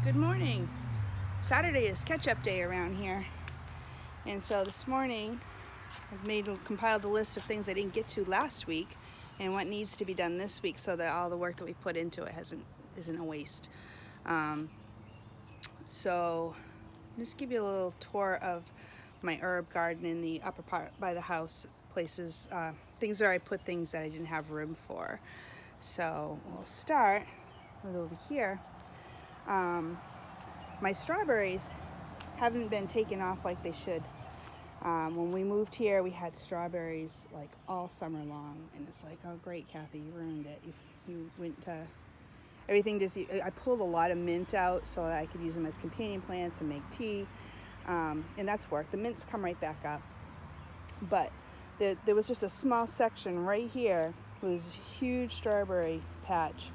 Good morning. Saturday is catch-up day around here. And so this morning I've compiled a list of things I didn't get to last week and what needs to be done this week so that all the work that we put into it isn't a waste. So just give you a little tour of my herb garden in the upper part by the house, places, things where I put things that I didn't have room for. So we'll start with over here. My strawberries haven't been taken off like they should. When we moved here, we had strawberries like all summer long, and it's like, oh great, Kathy, you ruined it. You went to everything. I pulled a lot of mint out so that I could use them as companion plants and make tea, and that's worked. The mints come right back up, but there was just a small section right here with this huge strawberry patch.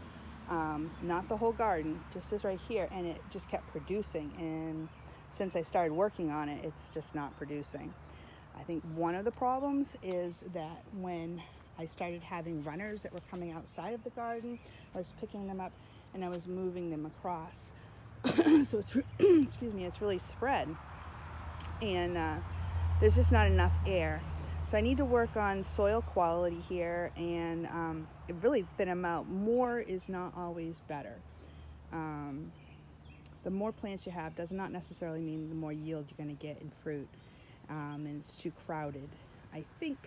Not the whole garden, just this right here, and it just kept producing. And since I started working on it, it's just not producing. I think one of the problems is that when I started having runners that were coming outside of the garden, I was picking them up and I was moving them across. So it's it's really spread, and there's just not enough air. So I need to work on soil quality here and really thin them out. More is not always better. The more plants you have does not necessarily mean the more yield you're going to get in fruit, and it's too crowded, I think.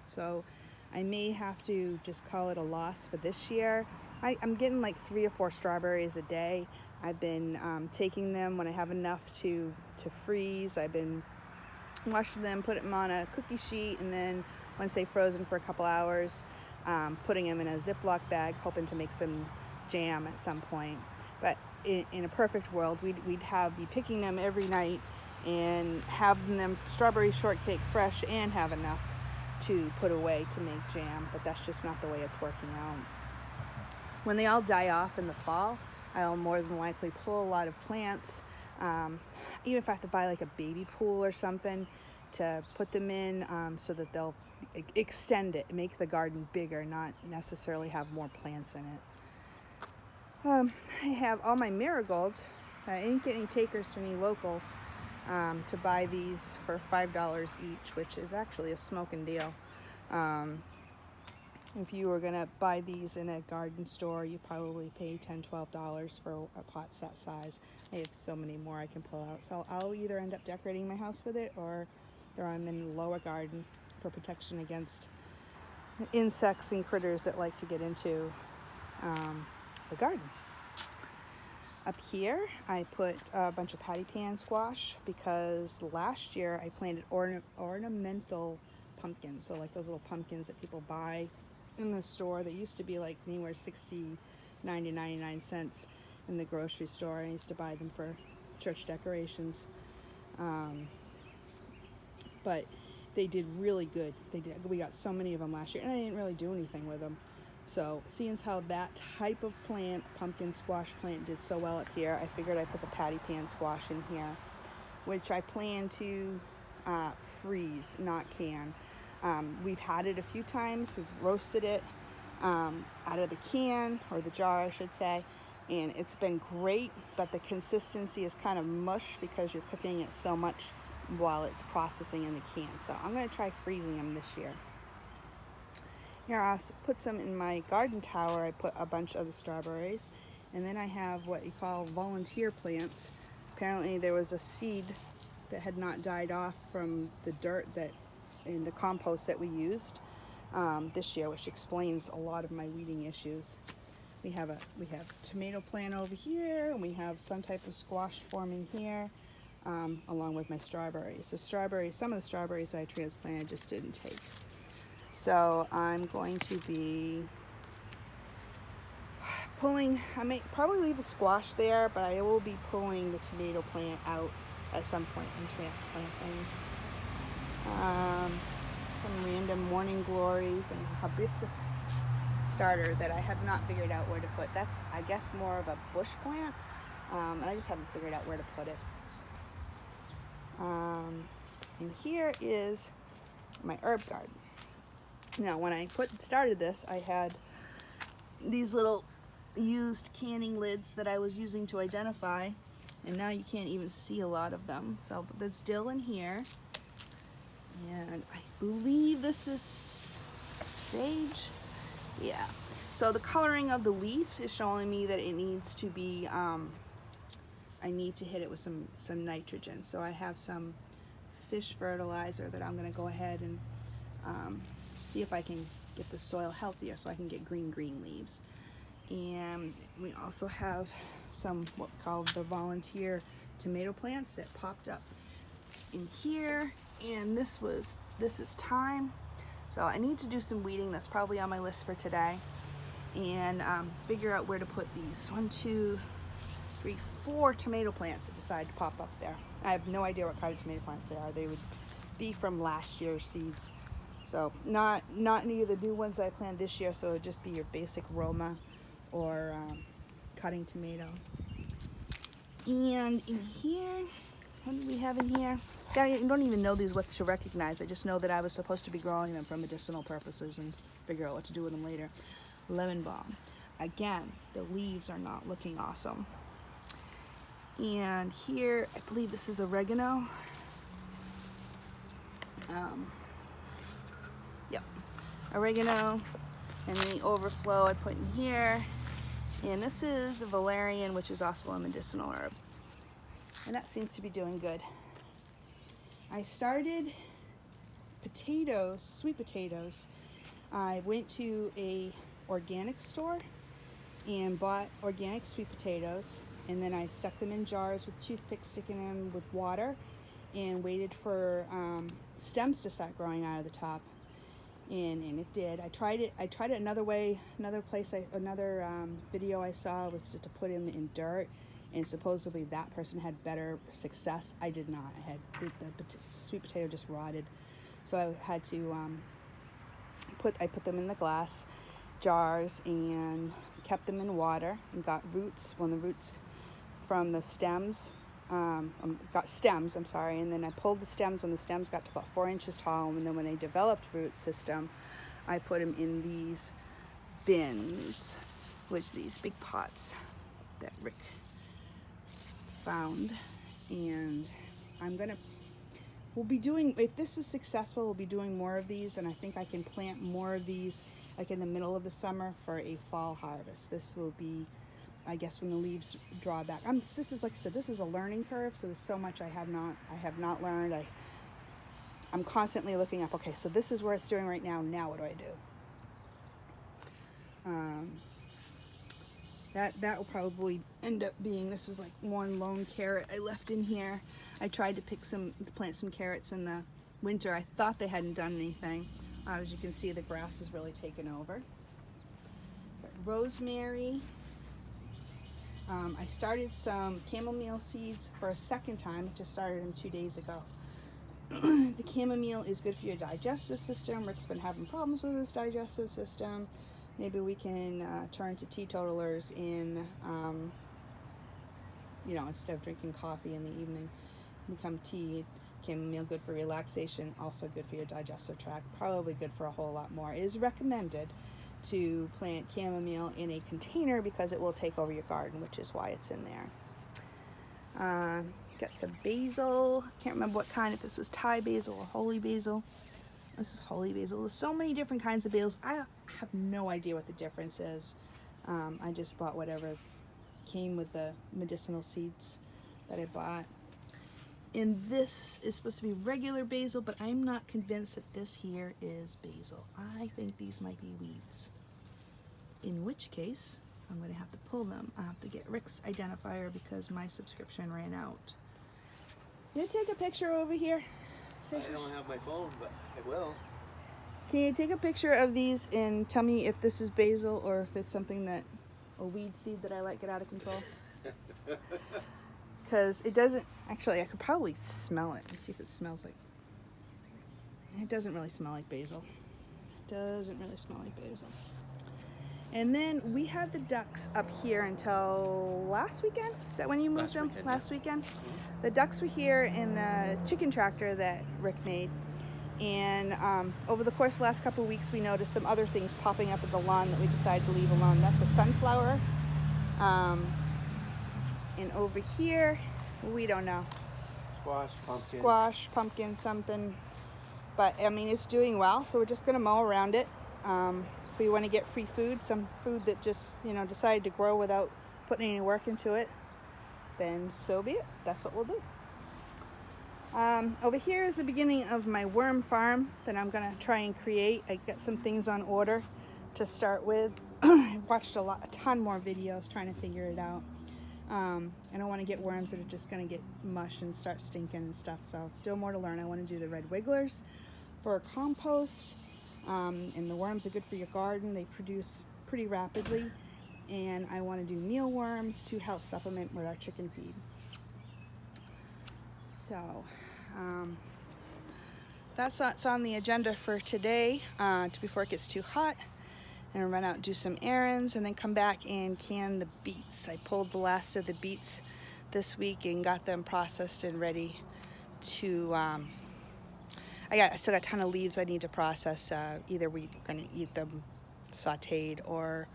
So I may have to just call it a loss for this year. I'm getting like 3 or 4 strawberries a day. I've been taking them when I have enough to freeze. I've been washing them, putting them on a cookie sheet, and then once they've frozen for a couple hours, putting them in a Ziploc bag, hoping to make some jam at some point. But in a perfect world, we'd be picking them every night and having them strawberry shortcake fresh and have enough to put away to make jam. But that's just not the way it's working out. When they all die off in the fall, I'll more than likely pull a lot of plants. Even if I have to buy like a baby pool or something to put them in, so that they'll extend it, make the garden bigger, not necessarily have more plants in it. I have all my marigolds. I didn't get any takers from any locals to buy these for $5 each, which is actually a smoking deal. If you were going to buy these in a garden store, you probably pay $10-12 for a pot that size. I have so many more I can pull out. So I'll either end up decorating my house with it or throw them in the lower garden for protection against insects and critters that like to get into the garden. Up here, I put a bunch of patty pan squash because last year I planted ornamental pumpkins. So like those little pumpkins that people buy in the store that used to be like anywhere 69 to 99 cents in the grocery store. I used to buy them for church decorations, but they did really good. We got so many of them last year, and I didn't really do anything with them. So seeing how that type of plant, pumpkin squash plant, did so well up here, I figured I'd put the patty pan squash in here, which I plan to freeze, not can. We've had it a few times. We've roasted it out of the can, or the jar I should say, and it's been great, but the consistency is kind of mush because you're cooking it so much while it's processing in the can. So I'm going to try freezing them this year. Here I put some in my garden tower. I put a bunch of the strawberries, and then I have what you call volunteer plants. Apparently there was a seed that had not died off from the dirt that in the compost that we used this year, which explains a lot of my weeding issues. We have tomato plant over here, and we have some type of squash forming here, along with my strawberries. Some of the strawberries I transplanted just didn't take. So I'm going to be I may probably leave the squash there, but I will be pulling the tomato plant out at some point and transplanting. Some random morning glories and hibiscus starter that I have not figured out where to put. That's, I guess, more of a bush plant, and I just haven't figured out where to put it. And here is my herb garden. Now, when I started this, I had these little used canning lids that I was using to identify, and now you can't even see a lot of them. So there's dill in here, and I believe this is sage. Yeah. So the coloring of the leaf is showing me that it needs to be, I need to hit it with some nitrogen. So I have some fish fertilizer that I'm going to go ahead and see if I can get the soil healthier so I can get green leaves. And we also have some what called the volunteer tomato plants that popped up in here, and this is thyme. So I need to do some weeding. That's probably on my list for today, and figure out where to put these 1, 2, 3, 4 tomato plants that decide to pop up there. I have no idea what kind of tomato plants they are. They would be from last year's seeds, so not any of the new ones I planted this year. So it would just be your basic Roma or cutting tomato. And in here, what do we have in here? I don't even know these what to recognize. I just know that I was supposed to be growing them for medicinal purposes and figure out what to do with them later. Lemon balm. Again, the leaves are not looking awesome. And here, I believe this is oregano. Yep, oregano. And the overflow I put in here. And this is a valerian, which is also a medicinal herb. And that seems to be doing good. I started potatoes, sweet potatoes. I went to a organic store and bought organic sweet potatoes, and then I stuck them in jars with toothpicks, sticking them with water, and waited for stems to start growing out of the top. And it did. I tried it another way. Another video I saw was just to put them in dirt, and supposedly that person had better success. I did not. I had the sweet potato just rotted, so I had to put them in the glass jars and kept them in water, and got roots. When the roots from the stems got stems, I'm sorry, and then I pulled the stems when the stems got to about 4 inches tall, and then when they developed root system, I put them in these bins, these big pots that Rick found. And we'll be doing, if this is successful, we'll be doing more of these, and I think I can plant more of these like in the middle of the summer for a fall harvest. This will be, I guess, when the leaves draw back. This is, like I said, this is a learning curve, so there's so much I have not learned. I'm constantly looking up, okay, so this is where it's doing right now. Now what do I do? That will probably end up being, this was like one lone carrot I left in here. I tried to plant some carrots in the winter. I thought they hadn't done anything. As you can see, the grass has really taken over. Rosemary. I started some chamomile seeds for a second time. I just started them 2 days ago. The chamomile is good for your digestive system. Rick's been having problems with his digestive system. Maybe we can turn to teetotalers in, instead of drinking coffee in the evening, become tea. Chamomile, good for relaxation, also good for your digestive tract, probably good for a whole lot more. It is recommended to plant chamomile in a container because it will take over your garden, which is why it's in there. Got some basil. Can't remember what kind, if this was Thai basil or holy basil. This is holy basil. There's so many different kinds of basils. I have no idea what the difference is. I just bought whatever came with the medicinal seeds that I bought. And this is supposed to be regular basil, but I'm not convinced that this here is basil. I think these might be weeds. In which case, I'm going to have to pull them. I have to get Rick's identifier because my subscription ran out. Can you take a picture over here? I don't have my phone, but I will. Can you take a picture of these and tell me if this is basil or if it's something that, a weed seed that I let get out of control? Because it doesn't, actually I could probably smell it and see if it smells like, it doesn't really smell like basil. It doesn't really smell like basil. And then we had the ducks up here until last weekend. Is that when you moved them? Last weekend? The ducks were here in the chicken tractor that Rick made. And over the course of the last couple of weeks, we noticed some other things popping up at the lawn that we decided to leave alone. That's a sunflower And over here, we don't know. Squash, pumpkin, something. But I mean, it's doing well, so we're just gonna mow around it. If we want to get free food, some food that just, decided to grow without putting any work into it, then so be it. That's what we'll do. Over here is the beginning of my worm farm that I'm gonna try and create. I got some things on order to start with. I watched a ton more videos trying to figure it out. I don't want to get worms that are just going to get mush and start stinking and stuff, so still more to learn. I want to do the red wigglers for compost, and the worms are good for your garden. They produce pretty rapidly, and I want to do mealworms to help supplement with our chicken feed. So that's what's on the agenda for today, before it gets too hot. And run out and do some errands and then come back and can the beets. I pulled the last of the beets this week and got them processed and ready to, I still got a ton of leaves I need to process. Either we're gonna eat them sauteed or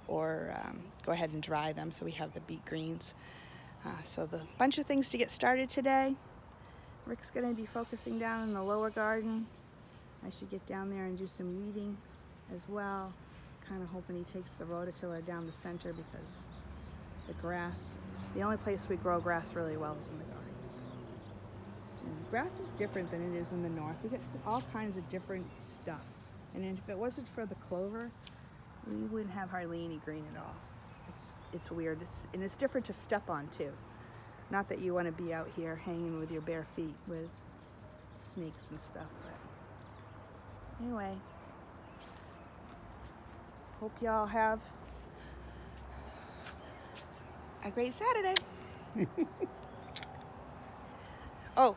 go ahead and dry them, so we have the beet greens. So the bunch of things to get started today. Rick's gonna be focusing down in the lower garden. I should get down there and do some weeding as well. Kind of hoping he takes the rototiller down the center, because the grass is the only place we grow grass really well is in the gardens. And grass is different than it is in the north. We get all kinds of different stuff. And if it wasn't for the clover, we wouldn't have hardly any green at all. It's weird. It's different to step on too. Not that you want to be out here hanging with your bare feet with snakes and stuff. But anyway. Hope y'all have a great Saturday. Oh,